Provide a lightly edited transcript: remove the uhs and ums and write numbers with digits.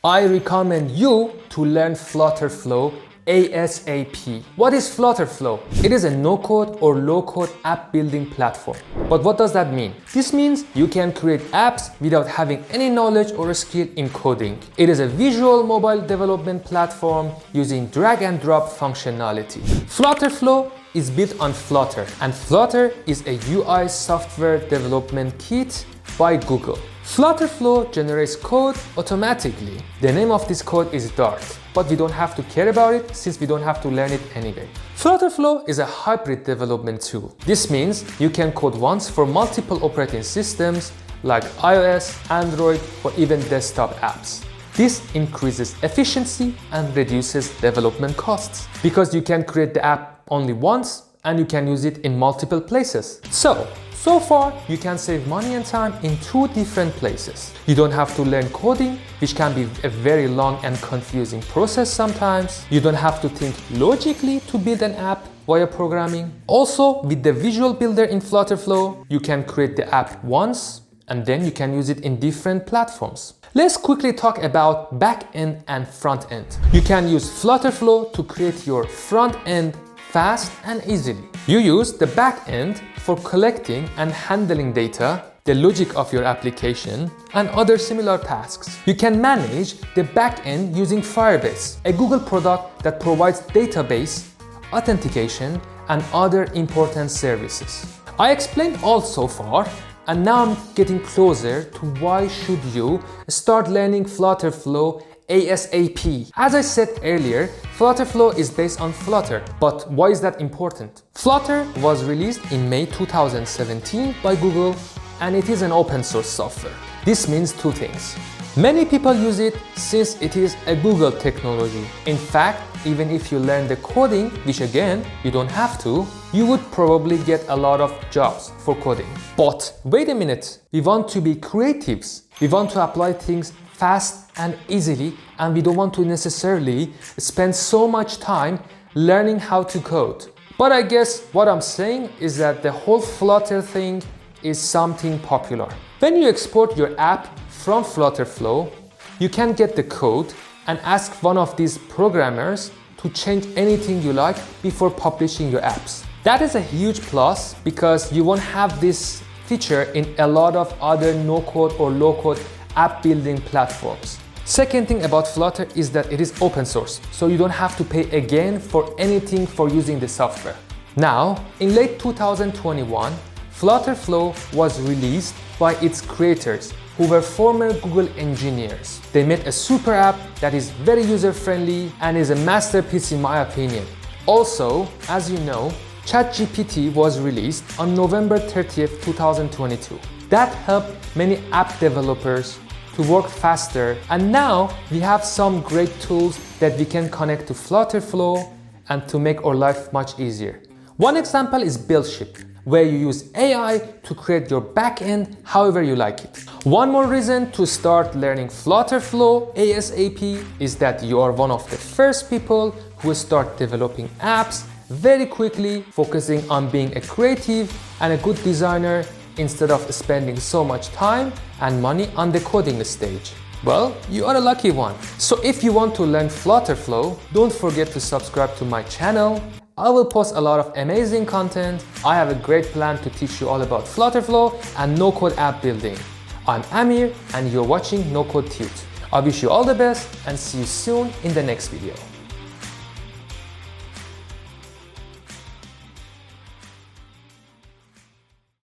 I recommend you to learn Flutterflow ASAP. What is Flutterflow? It is a no-code or low-code app building platform. But what does that mean? This means you can create apps without having any knowledge or skill in coding. It is a visual mobile development platform using drag and drop functionality. Flutterflow is built on Flutter, and Flutter is a UI software development kit by Google. Flutterflow generates code automatically. The name of this code is Dart, but we don't have to care about it since we don't have to learn it anyway. Flutterflow is a hybrid development tool. This means you can code once for multiple operating systems like iOS, Android, or even desktop apps. This increases efficiency and reduces development costs because you can create the app only once and you can use it in multiple places. So far, you can save money and time in two different places. You don't have to learn coding, which can be a very long and confusing process sometimes. You don't have to think logically to build an app via programming. Also, with the visual builder in Flutterflow, you can create the app once and then you can use it in different platforms. Let's quickly talk about back-end and front-end. You can use Flutterflow to create your front-end fast and easily. You use the back-end for collecting and handling data, the logic of your application, and other similar tasks. You can manage the back-end using Firebase, a Google product that provides database, authentication, and other important services. I explained all so far, and now I'm getting closer to why should you start learning Flutterflow ASAP. As I said earlier, Flutterflow is based on Flutter, but why is that important? Flutter was released in May 2017 by Google, and it is an open source software. This means two things. Many people use it since it is a Google technology. In fact, even if you learn the coding, which again, you don't have to, you would probably get a lot of jobs for coding. But wait a minute, we want to be creatives. We want to apply things fast and easily, and we don't want to necessarily spend so much time learning how to code. But I guess what I'm saying is that the whole Flutter thing is something popular. When you export your app from Flutterflow, you can get the code and ask one of these programmers to change anything you like before publishing your apps. That is a huge plus because you won't have this feature in a lot of other no-code or low-code app building platforms. Second thing about Flutter is that it is open source, so you don't have to pay again for anything for using the software. Now, in late 2021, Flutterflow was released by its creators, who were former Google engineers. They made a super app that is very user-friendly and is a masterpiece in my opinion. Also, as you know, ChatGPT was released on November 30th, 2022. That helped many app developers to work faster, and now we have some great tools that we can connect to Flutterflow and to make our life much easier. One example is Buildship, where you use AI to create your backend however you like it. One more reason to start learning Flutterflow ASAP is that you are one of the first people who start developing apps very quickly, focusing on being a creative and a good designer instead of spending so much time and money on the coding stage. Well, you are a lucky one. So if you want to learn Flutterflow, don't forget to subscribe to my channel. I will post a lot of amazing content. I have a great plan to teach you all about Flutterflow and no-code app building. I'm Amir and you're watching No Code Tute. I wish you all the best and see you soon in the next video.